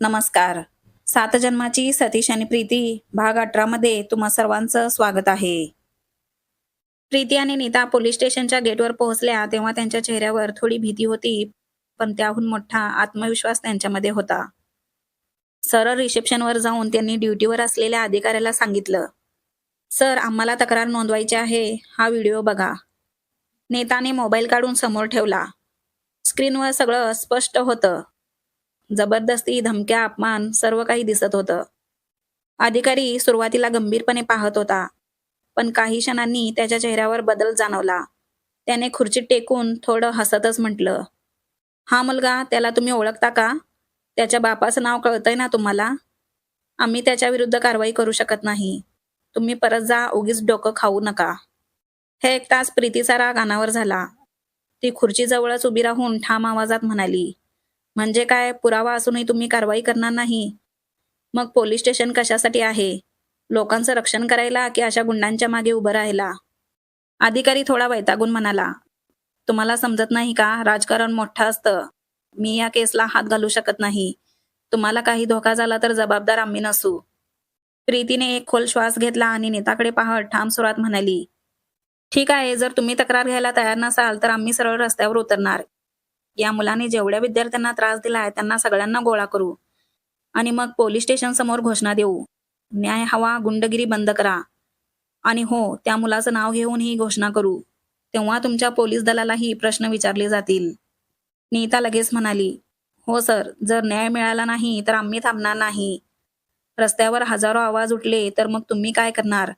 नमस्कार. सात जन्माची सतीश आणि प्रीती भाग 18 मध्ये तुम्हा सर्वांचं स्वागत आहे. प्रीती आणि नीता पोलीस स्टेशनच्या गेटवर पोहोचल्या तेव्हा त्यांच्या चेहऱ्यावर थोडी भीती होती, पण त्याहून मोठा आत्मविश्वास त्यांच्यामध्ये होता. सरळ रिसेप्शनवर जाऊन त्यांनी ड्युटीवर असलेल्या अधिकाऱ्याला सांगितलं, "सर, आम्हाला तक्रार नोंदवायची आहे. हा व्हिडिओ बघा." नेताने मोबाईल काढून समोर ठेवला. स्क्रीनवर सगळं स्पष्ट होतं. जबरदस्ती, धमक्या, अपमान सर्व काही दिसत होतं. अधिकारी सुरुवातीला गंभीरपणे पाहत होता, पण काही क्षणांनी त्याच्या चेहऱ्यावर बदल जाणवला. त्याने खुर्चीत टेकून थोडं हसतच म्हटलं, "हा मुलगा, त्याला तुम्ही ओळखता का? त्याच्या बापाचं नाव कळतंय ना तुम्हाला? आम्ही त्याच्याविरुद्ध कारवाई करू शकत नाही. तुम्ही परत जा, उगीच डोकं खाऊ नका." हे ऐकताच प्रीतीचा राग अनावर झाला. ती खुर्चीजवळच उभी राहून ठाम आवाजात म्हणाली, "म्हणजे काय, पुरावा असूनही तुम्ही कारवाई करणार नाही? मग पोलीस स्टेशन कशासाठी आहे? लोकांचं रक्षण करायला की अशा गुंडांच्या मागे उभं राहायला?" अधिकारी थोडा वैतागून म्हणाला, "तुम्हाला समजत नाही का? राजकारण मोठं असतं. मी या केसला हात घालू शकत नाही. तुम्हाला काही धोका झाला तर जबाबदार आम्ही नसू." प्रीतीने एक खोल श्वास घेतला आणि नेताकडे पाहत ठाम सुरात म्हणाली, "ठीक आहे, जर तुम्ही तक्रार घ्यायला तयार नसाल तर आम्ही सरळ रस्त्यावर उतरणार. या मुलाने जेवढ्या विद्यार्थ्यांना त्रास दिलाय त्यांना सगळ्यांना गोळा करू आणि मग पोलीस स्टेशन समोर घोषणा देऊ. न्याय हवा, गुंडगिरी बंद करा. आणि हो, त्या मुलाचं नाव घेऊन ही घोषणा करू. तेव्हा तुमच्या पोलीस दलालाही प्रश्न विचारले जातील." नीता लगेच म्हणाली, "हो सर, जर न्याय मिळाला नाही तर आम्ही थांबणार नाही. रस्त्यावर हजारो आवाज उठले तर मग तुम्ही काय करणार?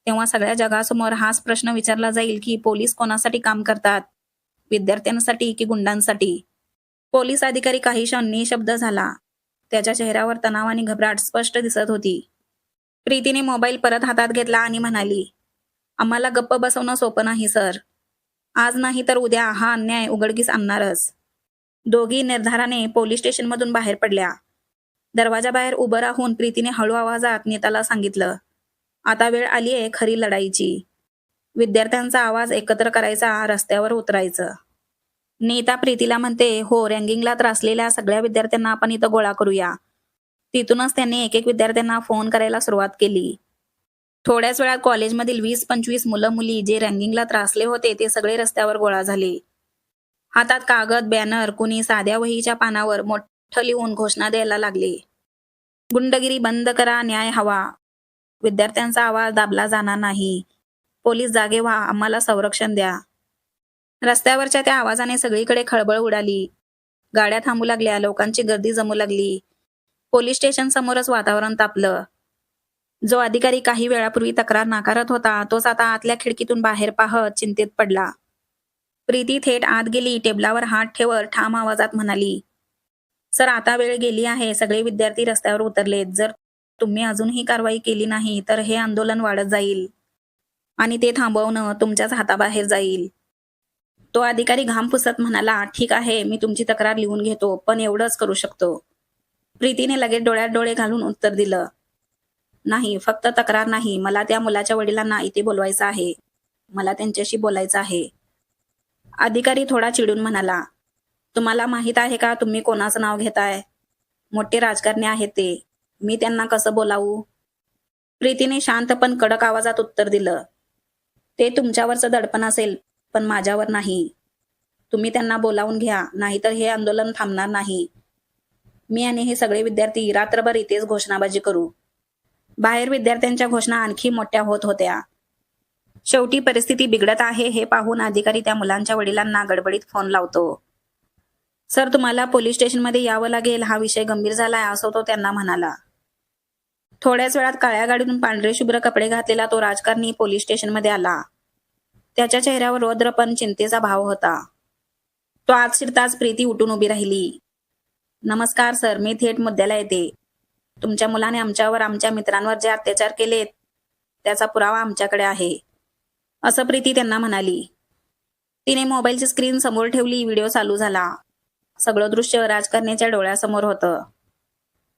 तेव्हा सगळ्या जगासमोर हाच प्रश्न विचारला जाईल की पोलीस कोणासाठी काम करतात? विद्यार्थ्यांसाठी की गुंडांसाठी?" पोलीस अधिकारी काही क्षण निशब्द झाला. त्याच्या चेहऱ्यावर तणाव आणि घबराट स्पष्ट दिसत होती. प्रीतीने मोबाईल परत हातात घेतला आणि म्हणाली, "आम्हाला गप्प बसवणं सोपं नाही सर. आज नाही तर उद्या हा अन्याय उघडकीस आणणारच." दोघी निर्धाराने पोलीस स्टेशनमधून बाहेर पडल्या. दरवाजाबाहेर उभं राहून प्रीतीने हळू आवाजात नीताला सांगितलं, "आता वेळ आलीये खरी लढाईची. विद्यार्थ्यांचा आवाज एकत्र करायचा, रस्त्यावर उतरायचं." नीता प्रीतीला म्हणते, "हो, रँगिंगला त्रासलेल्या सगळ्या विद्यार्थ्यांना आपण इथं गोळा करूया." तिथूनच त्यांनी एक एक विद्यार्थ्यांना फोन करायला सुरुवात केली. थोड्याच वेळात कॉलेजमधील 20-25 मुलं-मुली जे रँगिंगला त्रासले होते ते सगळे रस्त्यावर गोळा झाले. हातात कागद, बॅनर, कुणी साध्या वहीच्या पानावर मोठं लिहून घोषणा द्यायला लागले. गुंडगिरी बंद करा, न्याय हवा. विद्यार्थ्यांचा आवाज दाबला जाणार नाही. पोलीस जागे व्हा, आम्हाला संरक्षण द्या. रस्त्यावरच्या त्या आवाजाने सगळीकडे खळबळ उडाली. गाड्या थांबू लागल्या, लोकांची गर्दी जमू लागली. पोलीस स्टेशन समोरच वातावरण तापलं. जो अधिकारी काही वेळापूर्वी तक्रार नाकारत होता, तोच आता आतल्या खिडकीतून बाहेर पाहत चिंतेत पडला. प्रीती थेट आत गेली, टेबलावर हात ठेवत ठाम आवाजात म्हणाली, "सर, आता वेळ गेली आहे. सगळे विद्यार्थी रस्त्यावर उतरलेत. जर तुम्ही अजूनही कारवाई केली नाही तर हे आंदोलन वाढत जाईल आणि ते थांबवणं तुमच्याच हाताबाहेर जाईल." तो अधिकारी घाम पुसत म्हणाला, "ठीक आहे, मी तुमची तक्रार लिहून घेतो, पण एवढंच करू शकतो." प्रीतीने लगेच डोळ्यात डोळे घालून उत्तर दिलं, "नाही, फक्त तक्रार नाही. मला त्या मुलाच्या वडिलांना इथे बोलवायचं आहे. मला त्यांच्याशी बोलायचं आहे." अधिकारी थोडा चिडून म्हणाला, "तुम्हाला माहित आहे का तुम्ही कोणाचं नाव घेताय? मोठे राजकारणी आहेत ते. मी त्यांना कसं बोलावू?" प्रीतीने शांत पण कडक आवाजात उत्तर दिलं, "ते तुमच्यावरचं दडपण असेल, पण माझ्यावर नाही. तुम्ही त्यांना बोलावून घ्या, नाहीतर हे आंदोलन थांबणार नाही. मी आणि हे सगळे विद्यार्थी रात्रभर इथेच घोषणाबाजी करू." बाहेर विद्यार्थ्यांच्या घोषणा आणखी मोठ्या होत होत्या. शेवटी परिस्थिती बिघडत आहे हे पाहून अधिकारी त्या मुलांच्या वडिलांना गडबडीत फोन लावतो. "सर, तुम्हाला पोलीस स्टेशनमध्ये यावं लागेल. हा विषय गंभीर झालाय," असं तो त्यांना म्हणाला. थोड्याच वेळात काळ्या गाडीतून पांढरे शुभ्र कपडे घातलेला तो राजकारणी पोलीस स्टेशनमध्ये आला. त्याच्या चेहऱ्यावर रौद्र पण चिंतेचा भाव होता. तो आत शिरताच प्रीती उठून उभी राहिली. "नमस्कार सर, मी थेट मुद्द्याला येते. तुमच्या मुलाने आमच्यावर, आमच्या मित्रांवर जे अत्याचार केलेत त्याचा पुरावा आमच्याकडे आहे," असं प्रीती त्यांना म्हणाली. तिने मोबाईलची स्क्रीन समोर ठेवली. व्हिडिओ चालू झाला. सगळं दृश्य राजकारण्याच्या डोळ्यासमोर होतं.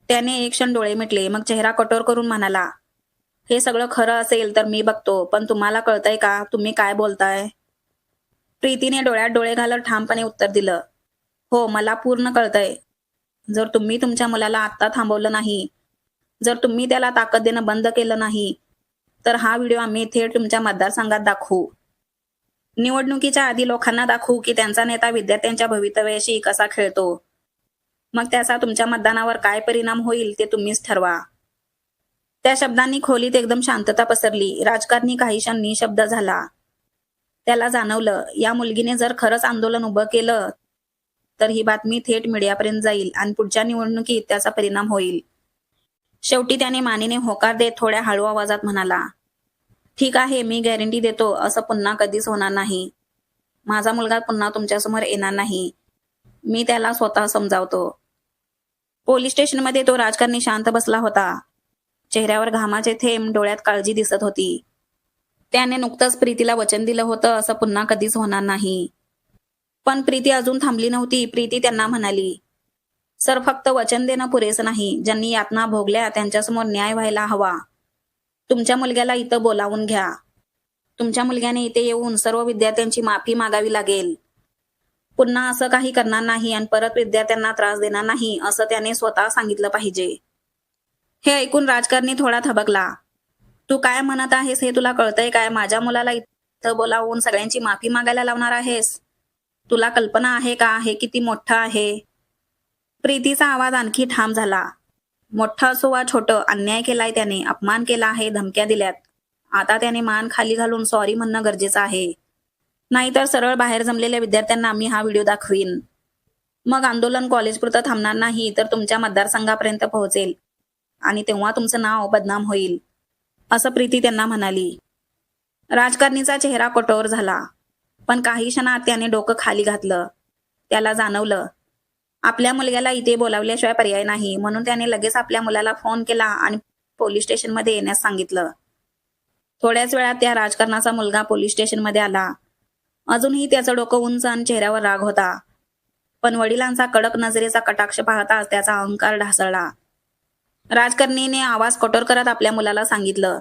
त्याने एक क्षण डोळे मिटले, मग चेहरा कठोर करून म्हणाला, "हे सगळं खरं असेल तर मी बघतो, पण तुम्हाला कळतंय का तुम्ही काय बोलताय?" प्रीतीने डोळ्यात डोळे घालत ठामपणे उत्तर दिलं, "हो, मला पूर्ण कळतंय. जर तुम्ही तुमच्या मुलाला आत्ता थांबवलं नाही, जर तुम्ही त्याला ताकद देणं बंद केलं नाही, तर हा व्हिडिओ आम्ही थेट तुमच्या मतदारसंघात दाखवू. निवडणुकीच्या आधी लोकांना दाखवू की त्यांचा नेता विद्यार्थ्यांच्या भवितव्याशी कसा खेळतो. मग त्याचा तुमच्या मतदानावर काय परिणाम होईल ते तुम्हीच ठरवा. त्या शब्दांनी खोलीत एकदम शांतता पसरली. राजकारणी काही क्षण निशब्द झाला. त्याला जाणवलं, या मुलगीने जर खरंच आंदोलन उभं केलं तर ही बातमी थेट मीडियापर्यंत जाईल आणि पुढच्या निवडणुकीत त्याचा परिणाम होईल. शेवटी त्याने मानेने होकार देत थोड्या हळू आवाजात म्हणाला, ठीक आहे, मी गॅरंटी देतो असं पुन्हा कधीच होणार नाही. माझा मुलगा पुन्हा तुमच्यासमोर येणार नाही. मी त्याला स्वतः समजावतो. पोलीस स्टेशनमध्ये तो राजकारणी शांत बसला होता. चेहऱ्यावर घामाचे थेंब, डोळ्यात काळजी दिसत होती. त्याने नुकतंच प्रीतीला वचन दिलं होतं असं पुन्हा कधीच होणार नाही. पण प्रीती अजून थांबली नव्हती. प्रीती त्यांना म्हणाली, सर, फक्त वचन देणं पुरेसं नाही. ज्यांनी यातना भोगल्या त्यांच्यासमोर न्याय व्हायला हवा. तुमच्या मुलग्याला इथं बोलावून घ्या. तुमच्या मुलग्याने इथे येऊन सर्व विद्यार्थ्यांची माफी मागावी लागेल. पुन्हा असं काही करणार नाही आणि परत विद्यार्थ्यांना त्रास देणार नाही असं त्याने स्वतः सांगितलं पाहिजे. हे ऐकून राजकारणी थोडा थबकला. तू काय म्हणत आहेस हे तुला कळतंय काय? माझ्या मुलाला इथं बोलावून सगळ्यांची माफी मागायला लावणार आहेस? तुला कल्पना आहे का हे किती मोठं आहे? प्रीतीचा आवाज आणखी ठाम झाला. मोठं असो वा छोटं, अन्याय केलाय त्याने, अपमान केला आहे, धमक्या दिल्यात. आता त्याने मान खाली घालून सॉरी म्हणणं गरजेचं आहे. नाहीतर सरळ बाहेर जमलेल्या विद्यार्थ्यांना मी हा व्हिडिओ दाखवीन. मग आंदोलन कॉलेजपुरतं थांबणार नाही तर तुमच्या मतदारसंघापर्यंत पोहोचेल आणि तेव्हा तुमचं नाव बदनाम होईल, असं प्रीती त्यांना म्हणाली. राजकारणीचा चेहरा कठोर झाला. पण काही क्षणात त्याने डोकं खाली घातलं. त्याला जाणवलं, आपल्या मुलग्याला इथे बोलावल्याशिवाय पर्याय नाही. म्हणून त्याने लगेच आपल्या मुलाला फोन केला आणि पोलीस स्टेशनमध्ये येण्यास सांगितलं. थोड्याच वेळात त्या राजकारणाचा मुलगा पोलीस स्टेशनमध्ये आला. अजूनही त्याचं डोकं उंच आणि चेहऱ्यावर राग होता. पण वडिलांचा कडक नजरेचा कटाक्ष पाहताच त्याचा अहंकार ढासळला. राजकारणीने आवाज कठोर करत आपल्या मुलाला सांगितलं,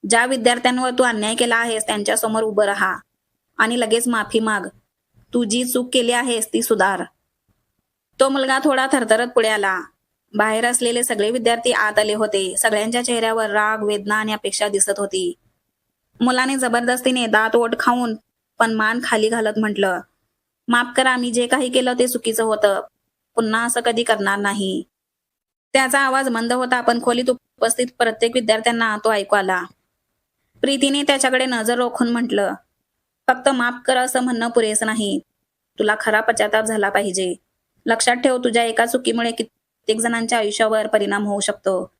ज्या विद्यार्थ्यांवर तू अन्याय केला आहेस त्यांच्यासमोर उभं राहा आणि लगेच माफी माग. तू जी चूक केली आहेस ती सुधार. तो मुलगा थोडा थरथरत पुढे आला. बाहेर असलेले सगळे विद्यार्थी आत आले होते. सगळ्यांच्या चेहऱ्यावर राग, वेदना आणि अपेक्षा दिसत होती. मुलाने जबरदस्तीने दात ओठ खाऊन पण मान खाली घालत म्हटलं, माफ करा, मी जे काही केलं ते चुकीचं होतं. पुन्हा असं कधी करणार नाही. त्याचा आवाज मंद होता पण खोलीत उपस्थित प्रत्येक विद्यार्थ्यांना तो ऐकू आला. प्रीतीने त्याच्याकडे नजर रोखून म्हटलं, फक्त माफ कर असं म्हणणं पुरेसं नाही. तुला खरा पश्चाताप झाला पाहिजे. लक्षात ठेव, तुझ्या एका चुकीमुळे कित्येक जणांच्या आयुष्यावर परिणाम होऊ शकतो.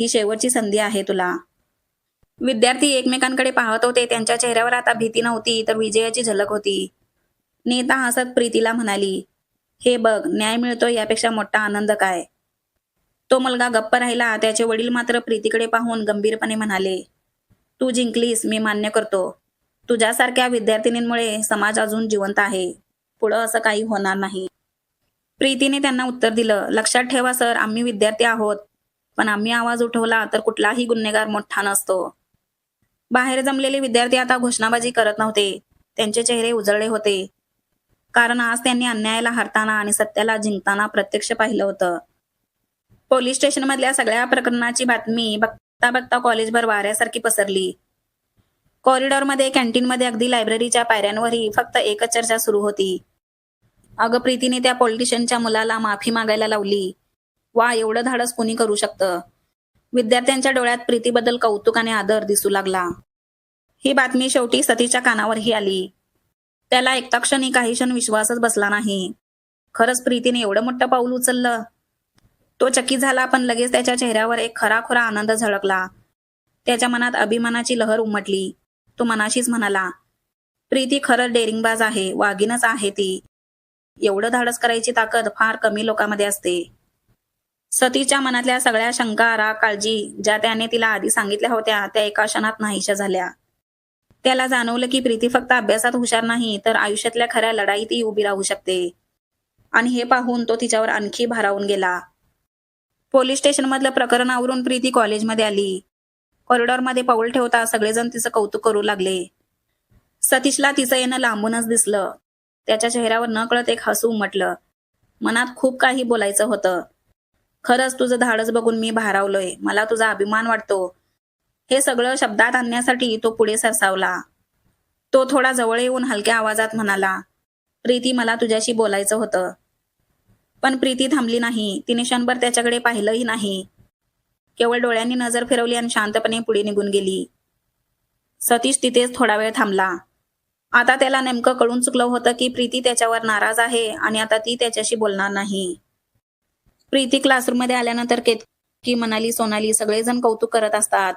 ही शेवटची संधी आहे तुला. विद्यार्थी एकमेकांकडे पाहत होते. त्यांच्या चेहऱ्यावर आता भीती नव्हती तर विजयाची झलक होती. नेता हसत प्रीतीला म्हणाली, हे बघ, न्याय मिळतो यापेक्षा मोठा आनंद काय? तो मुलगा गप्प राहिला. त्याचे वडील मात्र प्रीतीकडे पाहून गंभीरपणे म्हणाले, तू जिंकलीस, मी मान्य करतो. तुझ्यासारख्या विद्यार्थिनींमुळे समाज अजून जिवंत आहे. पुढं असं काही होणार नाही. प्रीतीने त्यांना उत्तर दिलं, लक्षात ठेवा सर, आम्ही विद्यार्थी आहोत. पण आम्ही आवाज उठवला तर कुठलाही गुन्हेगार मोठा नसतो. बाहेर जमलेले विद्यार्थी आता घोषणाबाजी करत नव्हते. त्यांचे चेहरे उजळले होते. कारण आज त्यांनी अन्यायाला हरताना आणि सत्याला जिंकताना प्रत्यक्ष पाहिलं होतं. पोलीस स्टेशनमधल्या सगळ्या प्रकरणाची बातमी बघता बघता कॉलेजभर वाऱ्यासारखी पसरली. कॉरिडॉरमध्ये, कॅन्टीनमध्ये, अगदी लायब्ररीच्या पायऱ्यांवरही फक्त एकच चर्चा सुरू होती. अगं, प्रीतीने त्या पॉलिटिशियनच्या मुलाला माफी मागायला लावली. वा, एवढं धाडस कुणी करू शकतं? विद्यार्थ्यांच्या डोळ्यात प्रीतीबद्दल कौतुक आणि आदर दिसू लागला. ही बातमी शेवटी सतीच्या कानावरही आली. त्याला ऐकता क्षणी काही क्षण विश्वासच बसला नाही. खरंच प्रीतीने एवढं मोठं पाऊल उचललं? तो चकित झाला पण लगेच त्याच्या चेहऱ्यावर एक खराखुरा आनंद झळकला. त्याच्या मनात अभिमानाची लहर उमटली. तो मनाशीच म्हणाला, प्रीती खरंच डेअरिंगबाज आहे, वाघीणच आहे ती. एवढं धाडस करायची ताकद फार कमी लोकांमध्ये असते. सतीच्या मनातल्या सगळ्या शंका, राग, काळजी ज्या त्याने तिला आधी सांगितल्या होत्या त्या एका क्षणात नाहीशा झाल्या. त्याला जाणवलं की प्रीती फक्त अभ्यासात हुशार नाही तर आयुष्यातल्या खऱ्या लढाईतही उभी राहू शकते. आणि हे पाहून तो तिच्यावर आणखी भारावून गेला. पोलीस स्टेशनमधलं प्रकरण आवरून प्रीती कॉलेजमध्ये आली. कॉरिडॉरमध्ये पाऊल ठेवता सगळेजण तिचं कौतुक करू लागले. सतीशला तिचं येणं लांबूनच दिसलं. त्याच्या चेहऱ्यावर नकळत एक हसू उमटलं. मनात खूप काही बोलायचं होतं. खरंच तुझं धाडस बघून मी भारावलोय. मला तुझा अभिमान वाटतो. हे सगळं शब्दात आणण्यासाठी तो पुढे सरसावला. तो थोडा जवळ येऊन हलक्या आवाजात म्हणाला, प्रीती मला तुझ्याशी बोलायचं होतं. पण प्रीती थांबली नाही. तिने क्षणभर त्याच्याकडे पाहिलंही नाही. केवळ डोळ्यांनी नजर फिरवली आणि शांतपणे पुढे निघून गेली. सतीश तिथेच थोडा वेळ थांबला. आता त्याला नेमकं कळून चुकलं होतं की प्रीती त्याच्यावर नाराज आहे आणि आता ती त्याच्याशी बोलणार नाही. प्रीती क्लासरूममध्ये आल्यानंतर केतकी म्हणाली, सोनाली सगळेजण कौतुक करत असतात.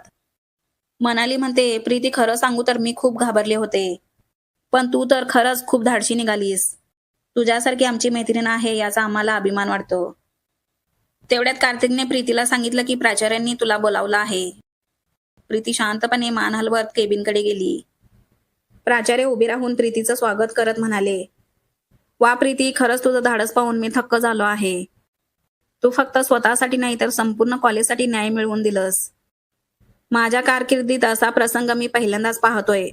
मनाली म्हणते, प्रीती खरं सांगू तर मी खूप घाबरले होते. पण तू तर खरंच खूप धाडशी निघालीस. तुझ्यासारखी आमची मैत्रीण आहे याचा आम्हाला अभिमान वाटतो. तेवढ्यात कार्तिकने प्रीतीला सांगितलं की प्राचार्यांनी तुला बोलावलं आहे. प्रीती शांतपणे मान हलवत केबिनकडे गेली. प्राचार्य उभे राहून प्रीतीचं स्वागत करत म्हणाले, वा प्रीती, खरंच तुझं धाडस पाहून मी थक्क झालो आहे. तू फक्त स्वतःसाठी नाही तर संपूर्ण कॉलेजसाठी न्याय मिळवून दिलंस. माझ्या कारकिर्दीत असा प्रसंग मी पहिल्यांदाच पाहतोय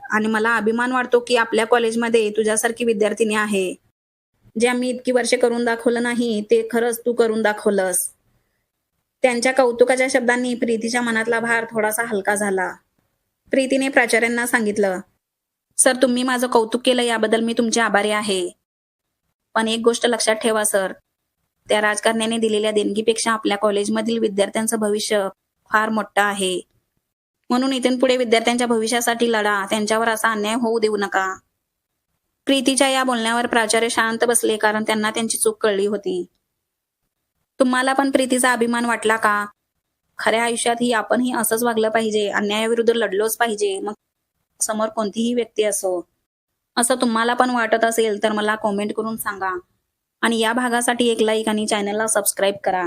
आणि मला अभिमान वाटतो की आपल्या कॉलेजमध्ये तुझ्यासारखी विद्यार्थिनी आहे. जे आम्ही इतकी वर्षे करून दाखवलं नाही ते खरंच तू करून दाखवलंस. त्यांच्या कौतुकाच्या शब्दांनी प्रीतीच्या मनातला भार थोडासा हलका झाला. प्रीतीने प्राचार्यांना सांगितलं, सर तुम्ही माझं कौतुक केलं याबद्दल मी तुमचे आभारी आहे. पण एक गोष्ट लक्षात ठेवा सर, त्या राजकारण्याने दिलेल्या देणगीपेक्षा आपल्या कॉलेजमधील विद्यार्थ्यांचं भविष्य फार मोठं आहे. म्हणून इथून पुढे विद्यार्थ्यांच्या भविष्यासाठी लढा. त्यांच्यावर असा अन्याय होऊ देऊ नका. प्रीतीच्या या बोलण्यावर प्राचार्य शांत बसले कारण त्यांना त्यांची चूक कळली होती. तुम्हाला पण प्रीतीचा अभिमान वाटला का? खऱ्या आयुष्यातही आपणही असंच वागलं पाहिजे. अन्यायाविरुद्ध लढलोच पाहिजे. मग समोर कोणतीही व्यक्ती असो. असं तुम्हाला पण वाटत असेल तर मला कॉमेंट करून सांगा. आणि या भागासाठी एक लाईक आणि चॅनलला सबस्क्राईब करा.